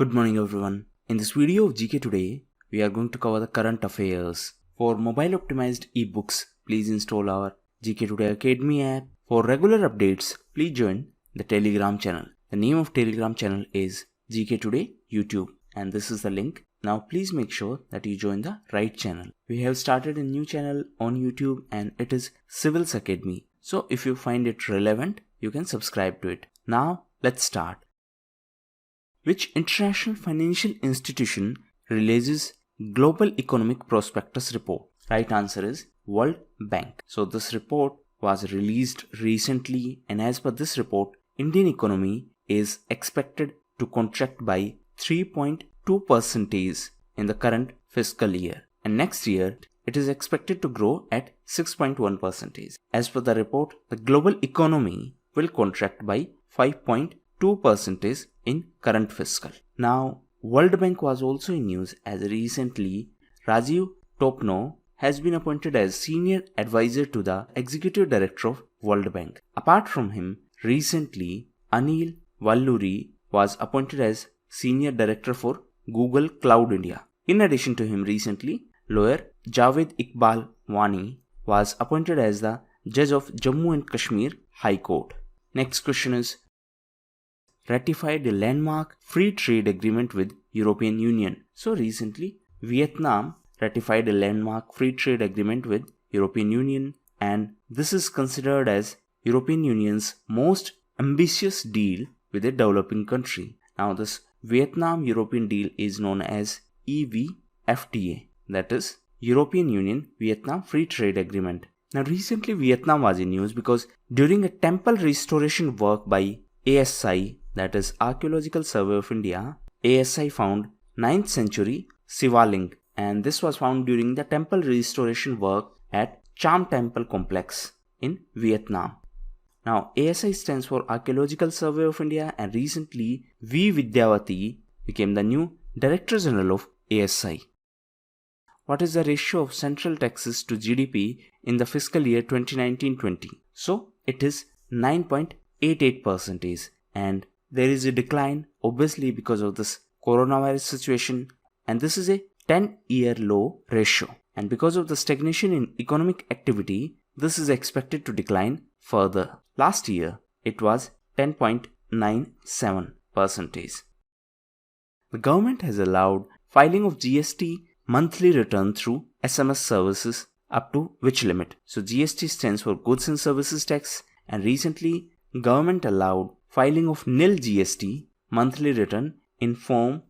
Good morning everyone. In this video of GK Today, we are going to cover the current affairs. For mobile optimized ebooks, please install our GK Today Academy app. For regular updates, please join the Telegram channel. The name of Telegram channel is GK Today YouTube and this is the link. Now please make sure that you join the right channel. We have started a new channel on YouTube and it is Civils Academy. So if you find it relevant, you can subscribe to it. Now let's start. Which international financial institution releases Global Economic Prospectus Report? Right answer is World Bank. So this report was released recently and as per this report, Indian economy is expected to contract by 3.2% in the current fiscal year. And next year, it is expected to grow at 6.1%. As per the report, the global economy will contract by 5.2% in current fiscal. Now, World Bank was also in news as recently Rajiv Topno has been appointed as senior advisor to the executive director of World Bank. Apart from him, recently Anil Valluri was appointed as senior director for Google Cloud India. In addition to him, recently lawyer Javed Iqbal Wani was appointed as the judge of Jammu and Kashmir High Court. Next question is, ratified a landmark free trade agreement with European Union. So recently, Vietnam ratified a landmark free trade agreement with European Union and this is considered as European Union's most ambitious deal with a developing country. Now this Vietnam-European deal is known as EVFTA, that is European Union-Vietnam Free Trade Agreement. Now recently Vietnam was in news because during a temple restoration work by ASI, that is Archaeological Survey of India, ASI found 9th century Sivaling and this was found during the temple restoration work at Cham Temple Complex in Vietnam. Now ASI stands for Archaeological Survey of India and recently V. Vidyavati became the new Director General of ASI. What is the ratio of central taxes to GDP in the fiscal year 2019-20? So it is 9.88% and there is a decline obviously because of this coronavirus situation and this is a 10-year low ratio and because of the stagnation in economic activity this is expected to decline further. Last year it was 10.97%. The government has allowed filing of GST monthly return through SMS services up to which limit? So GST stands for Goods and Services Tax and recently government allowed filing of nil GST monthly return in form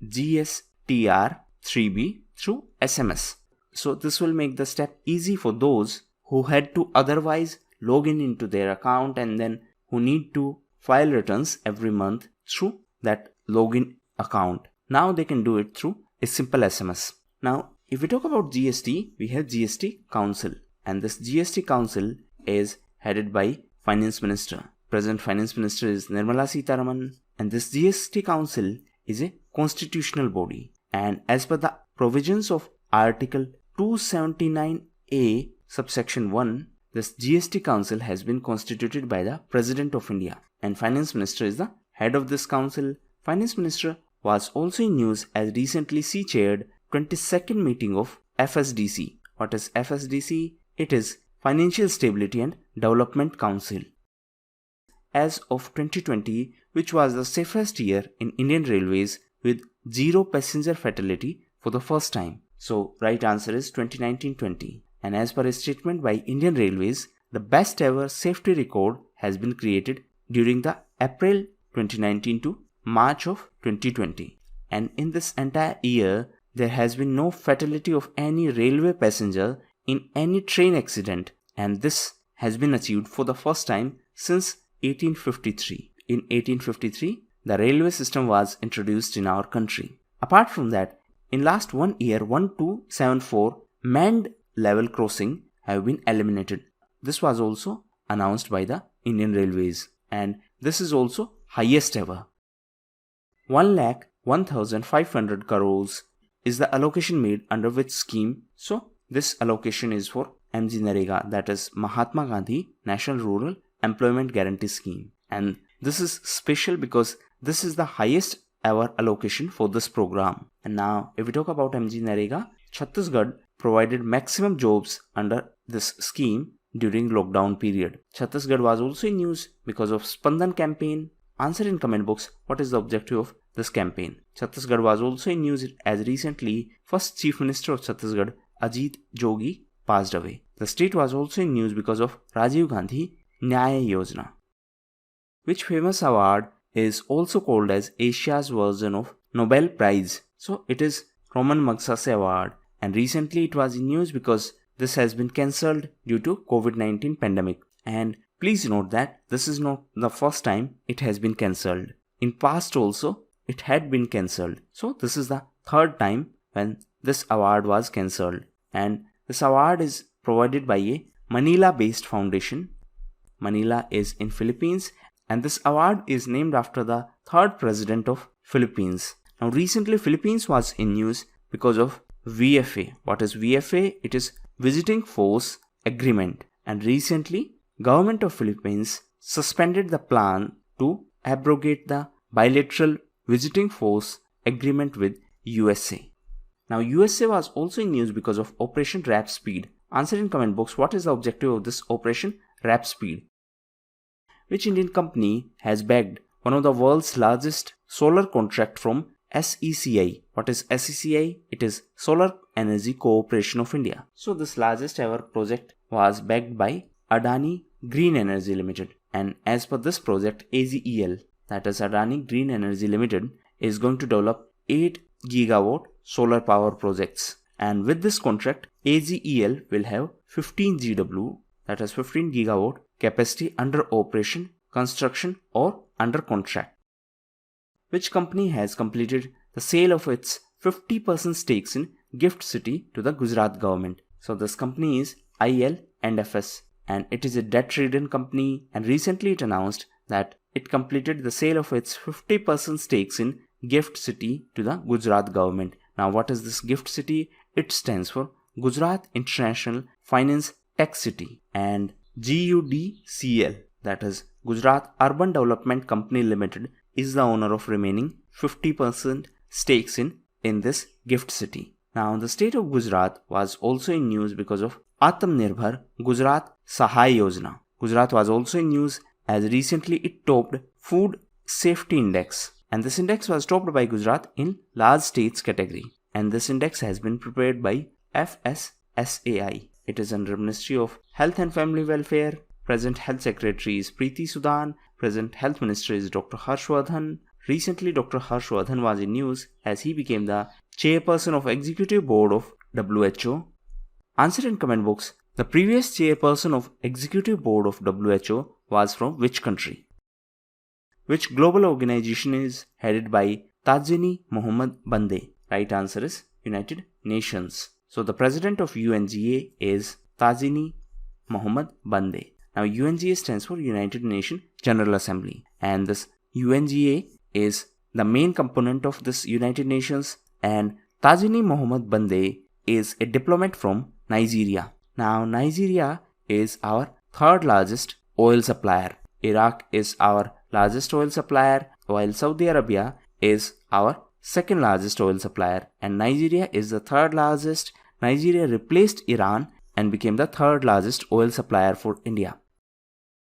GSTR 3B through SMS. So this will make the step easy for those who had to otherwise log in into their account and then who need to file returns every month through that login account. Now they can do it through a simple SMS. Now if we talk about GST, we have GST Council and this GST Council is headed by Finance Minister. Present Finance Minister is Nirmala Sitharaman and this GST Council is a constitutional body and as per the provisions of Article 279A subsection 1, this GST Council has been constituted by the President of India and Finance Minister is the head of this council. Finance Minister was also in news as recently she chaired 22nd meeting of FSDC. What is FSDC? It is Financial Stability and Development Council. As of 2020, which was the safest year in Indian Railways with zero passenger fatality for the first time. So right answer is 2019-20. And as per a statement by Indian Railways, the best ever safety record has been created during the April 2019 to March of 2020. And in this entire year, there has been no fatality of any railway passenger in any train accident. And this has been achieved for the first time since 1853. In 1853, the railway system was introduced in our country. Apart from that, in last 1 year, 1274 manned level crossing have been eliminated. This was also announced by the Indian Railways and this is also highest ever. 1,01,500 crores is the allocation made under which scheme? So this allocation is for MGNREGA, that is Mahatma Gandhi National Rural Employment Guarantee Scheme. And this is special because this is the highest ever allocation for this program. And now if we talk about MGNREGA, Chhattisgarh provided maximum jobs under this scheme during lockdown period. Chhattisgarh was also in news because of Spandan campaign. Answer in comment box what is the objective of this campaign. Chhattisgarh was also in news as recently first Chief Minister of Chhattisgarh Ajit Jogi passed away. The state was also in news because of Rajiv Gandhi Nyaya Yojana. Which famous award is also called as Asia's version of Nobel Prize? So it is Roman Magsaysay Award, and recently it was in news because this has been cancelled due to COVID-19 pandemic. And please note that this is not the first time it has been cancelled. In past also it had been cancelled. So this is the third time when this award was cancelled. And this award is provided by a Manila-based foundation. Manila is in Philippines, and this award is named after the third president of Philippines. Now recently Philippines was in news because of VFA. What is VFA? It is Visiting Force Agreement. And recently Government of Philippines suspended the plan to abrogate the bilateral Visiting Force Agreement with USA. Now USA was also in news because of Operation Rap Speed. Answer in comment box what is the objective of this Operation Rap Speed. Which Indian company has bagged one of the world's largest solar contract from SECI? What is SECI? It is Solar Energy Corporation of India. So this largest ever project was backed by Adani Green Energy Limited. And as per this project, AGEL, that is Adani Green Energy Limited, is going to develop 8 gigawatt solar power projects. And with this contract, AGEL will have 15 GW, that is 15 gigawatt capacity under operation, construction or under contract. Which company has completed the sale of its 50% stakes in Gift City to the Gujarat government? So this company is IL&FS, and it is a debt-ridden company, and recently it announced that it completed the sale of its 50% stakes in Gift City to the Gujarat government. Now what is this Gift City? It stands for Gujarat International Finance Tech City, and GUDCL, that is Gujarat Urban Development Company Limited, is the owner of remaining 50% stakes in this Gift City. Now the state of Gujarat was also in news because of Atmanirbhar Gujarat Sahay Yojana. Gujarat was also in news as recently it topped Food Safety Index, and this index was topped by Gujarat in large states category, and this index has been prepared by FSSAI. It is under Ministry of Health and Family Welfare. Present Health Secretary is Preeti Sudhan. Present Health Minister is Dr. Harshvardhan. Recently Dr. Harshvardhan was in news as he became the chairperson of Executive Board of WHO. Answer in comment box. The previous chairperson of Executive Board of WHO was from which country? Which global organization is headed by Tajini Mohammad Bande? Right answer is United Nations. So the president of UNGA is Tajini Mohammad Bande. Now UNGA stands for United Nations General Assembly, and this UNGA is the main component of this United Nations, and Tajini Mohammad Bande is a diplomat from Nigeria. Now Nigeria is our third largest oil supplier. Iraq is our largest oil supplier, while Saudi Arabia is our second largest oil supplier, and Nigeria is the third largest. Nigeria replaced Iran and became the third largest oil supplier for India.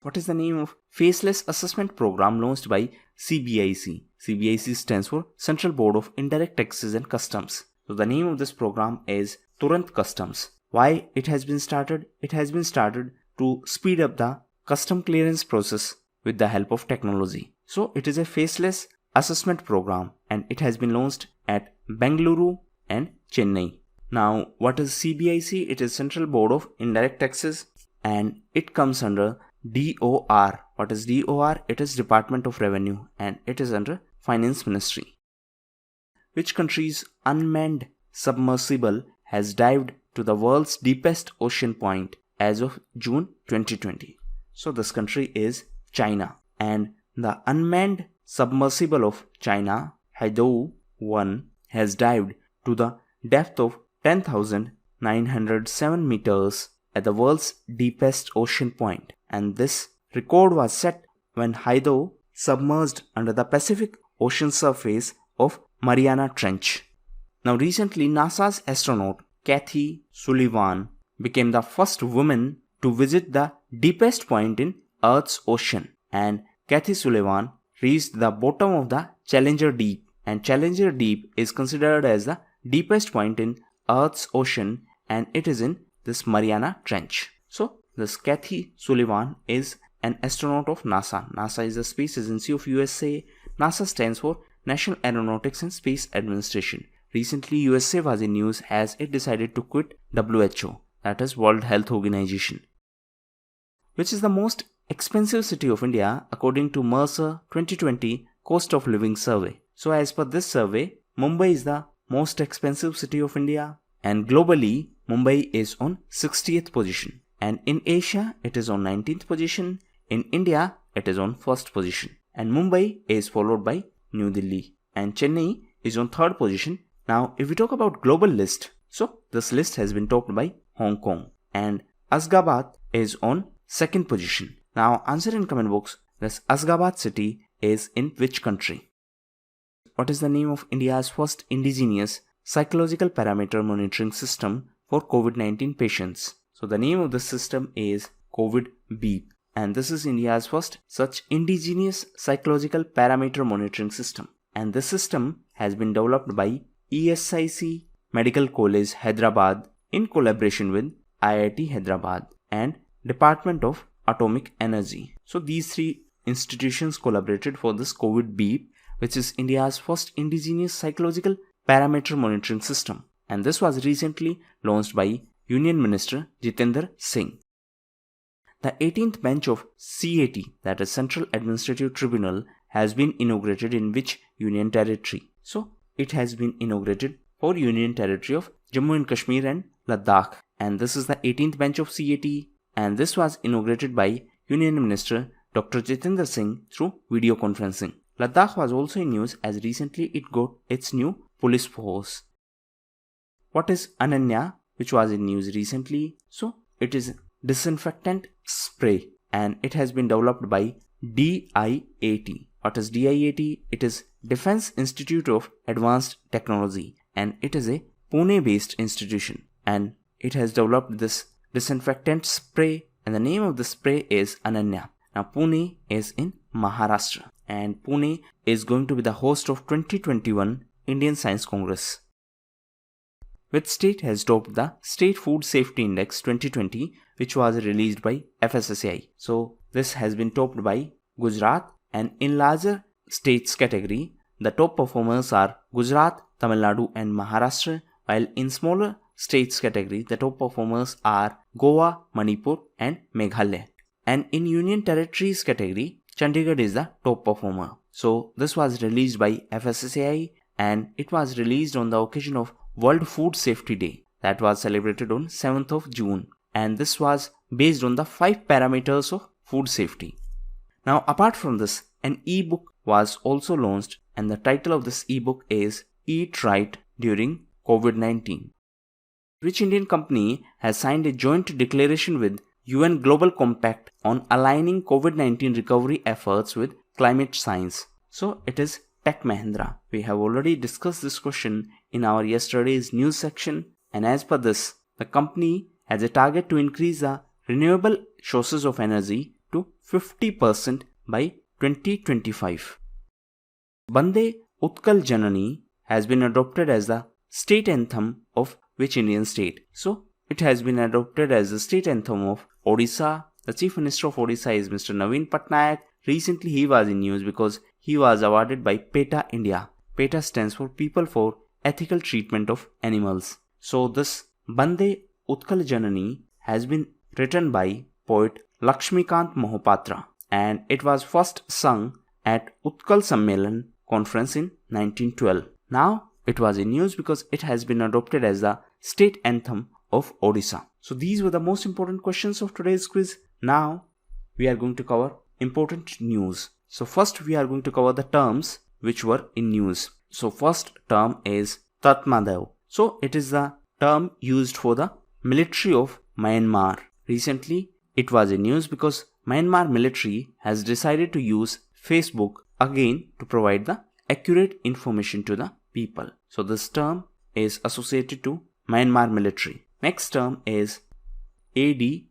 What is the name of faceless assessment program launched by CBIC? CBIC stands for Central Board of Indirect Taxes and Customs. So the name of this program is Turant Customs. Why it has been started? It has been started to speed up the custom clearance process with the help of technology. So it is a faceless assessment program, and it has been launched at Bengaluru and Chennai. Now what is CBIC? It is Central Board of Indirect Taxes, and it comes under DOR. What is DOR? It is Department of Revenue, and it is under Finance Ministry. Which country's unmanned submersible has dived to the world's deepest ocean point as of June 2020? So this country is China, and the unmanned submersible of China, Haidou-1, has dived to the depth of 10,907 meters at the world's deepest ocean point, and this record was set when Haidou submerged under the Pacific ocean surface of Mariana Trench. Now recently, NASA's astronaut Kathy Sullivan became the first woman to visit the deepest point in Earth's ocean, and Kathy Sullivan reached the bottom of the Challenger Deep, and Challenger Deep is considered as the deepest point in Earth's ocean, and it is in this Mariana Trench. So this Kathy Sullivan is an astronaut of NASA. NASA is the space agency of USA. NASA stands for National Aeronautics and Space Administration. Recently, USA was in news as it decided to quit WHO, that is World Health Organization. Which is the most expensive city of India according to Mercer 2020 Cost of Living Survey. So as per this survey, Mumbai is the most expensive city of India, and globally Mumbai is on 60th position, and in Asia it is on 19th position, in India it is on 1st position, and Mumbai is followed by New Delhi, and Chennai is on 3rd position. Now if we talk about global list, so this list has been topped by Hong Kong, and Ashgabat is on 2nd position. Now answer in comment box, this Ashgabat city is in which country? What is the name of India's first indigenous psychological parameter monitoring system for COVID-19 patients? So the name of this system is COVID Beep, and this is India's first such indigenous psychological parameter monitoring system, and this system has been developed by ESIC Medical College Hyderabad in collaboration with IIT Hyderabad and Department of Atomic Energy. So these three institutions collaborated for this COVID Beep, which is India's first indigenous psychological parameter monitoring system, and this was recently launched by Union Minister Jitendra Singh. The 18th bench of CAT, that is Central Administrative Tribunal, has been inaugurated in which Union Territory? So it has been inaugurated for Union Territory of Jammu and Kashmir and Ladakh, and this is the 18th bench of CAT, and this was inaugurated by Union Minister Dr. Jitendra Singh through video conferencing. Ladakh was also in news as recently it got its new police force. What is Ananya, which was in news recently? So it is disinfectant spray, and it has been developed by DIAT. What is DIAT? It is Defense Institute of Advanced Technology, and it is a Pune based institution, and it has developed this disinfectant spray, and the name of the spray is Ananya. Now Pune is in Maharashtra, and Pune is going to be the host of 2021 Indian Science Congress. Which state has topped the State Food Safety Index 2020, which was released by FSSAI? So this has been topped by Gujarat, and in larger states category, the top performers are Gujarat, Tamil Nadu and Maharashtra, while in smaller states category, the top performers are Goa, Manipur and Meghalaya. And in Union Territories category, Chandigarh is the top performer. So this was released by FSSAI, and it was released on the occasion of World Food Safety Day that was celebrated on 7th of June, and this was based on the 5 parameters of food safety. Now apart from this, an e-book was also launched, and the title of this e-book is Eat Right During COVID-19. Which Indian company has signed a joint declaration with UN Global Compact on aligning COVID-19 recovery efforts with climate science? So it is Tech Mahindra. We have already discussed this question in our yesterday's news section, and as per this, the company has a target to increase the renewable sources of energy to 50% by 2025. Bande Utkal Janani has been adopted as the state anthem of which Indian state? So it has been adopted as the state anthem of Odisha. The Chief Minister of Odisha is Mr. Naveen Patnaik. Recently he was in news because he was awarded by PETA India. PETA stands for People for Ethical Treatment of Animals. So this Bande Utkal Janani has been written by poet Lakshmikant Mohapatra, and it was first sung at Utkal Sammelan conference in 1912. Now it was in news because it has been adopted as the state anthem of Odisha. So these were the most important questions of today's quiz. Now we are going to cover important news. So first we are going to cover the terms which were in news. So first term is Tatmadav. So it is the term used for the military of Myanmar. Recently it was in news because Myanmar military has decided to use Facebook again to provide the accurate information to the people. So this term is associated to Myanmar military. Next term is ADIA.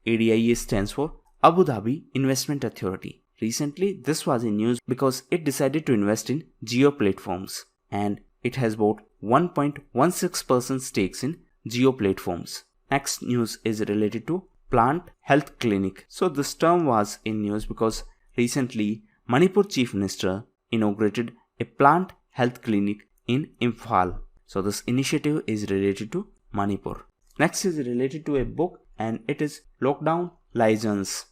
ADIA stands for Abu Dhabi Investment Authority. Recently, this was in news because it decided to invest in Jio Platforms and it has bought 1.16% stakes in Jio Platforms. Next news is related to Plant Health Clinic. So this term was in news because recently Manipur Chief Minister inaugurated a plant health clinic in Imphal. So this initiative is related to Manipur. Next is related to a book and it is Lockdown Liaisons,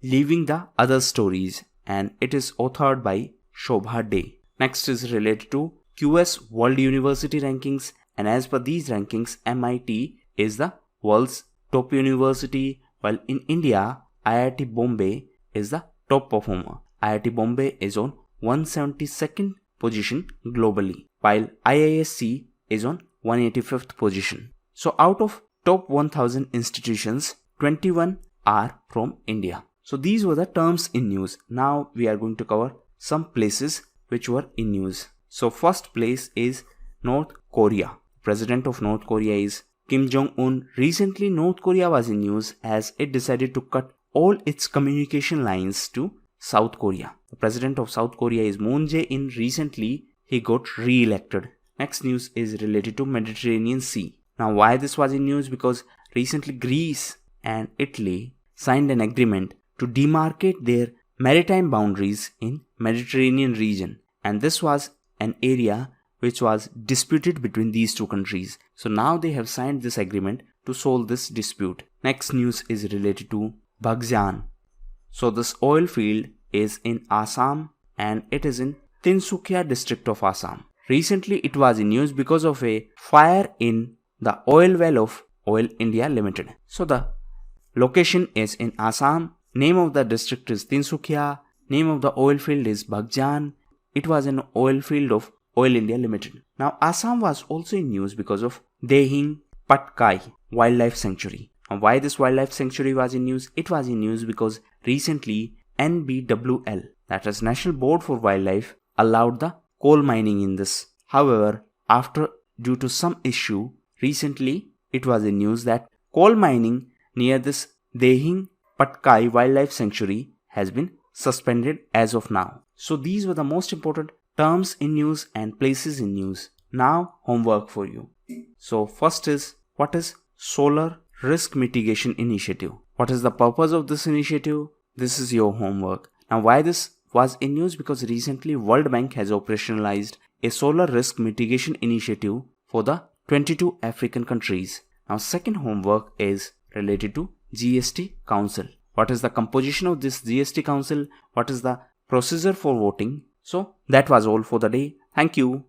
Leaving the Other Stories, and it is authored by Shobha Day. Next is related to QS World University Rankings, and as per these rankings, MIT is the world's top university, while in India, IIT Bombay is the top performer. IIT Bombay is on 172nd position globally, while IISc is on 185th position. So out of top 1000 institutions, 21 are from India. So these were the terms in news. Now we are going to cover some places which were in news. So first place is North Korea. President of North Korea is Kim Jong-un. Recently North Korea was in news as it decided to cut all its communication lines to South Korea. The president of South Korea is Moon Jae-in. Recently he got re-elected. Next news is related to Mediterranean Sea. Now why this was in news? Because recently Greece and Italy signed an agreement to demarcate their maritime boundaries in Mediterranean region, and this was an area which was disputed between these two countries. So now they have signed this agreement to solve this dispute. Next news is related to Baghjan. So this oil field is in Assam and it is in Tinsukia district of Assam. Recently it was in news because of a fire in the oil well of Oil India Limited. So the location is in Assam. Name of the district is Tinsukia. Name of the oil field is Baghjan. It was an oil field of Oil India Limited. Now Assam was also in news because of Dehing Patkai Wildlife Sanctuary. Now why this wildlife sanctuary was in news? It was in news because recently NBWL, that is National Board for Wildlife, allowed the coal mining in this. However, due to some issue, recently it was in news that coal mining near this Dehing Patkai Wildlife Sanctuary has been suspended as of now. So these were the most important terms in news and places in news. Now homework for you. So first is, what is Solar Risk Mitigation Initiative? What is the purpose of this initiative? This is your homework. Now why this was in news? Because recently World Bank has operationalized a solar risk mitigation initiative for the 22 African countries. Now second homework is related to GST Council. What is the composition of this GST Council? What is the procedure for voting? So that was all for the day. Thank you.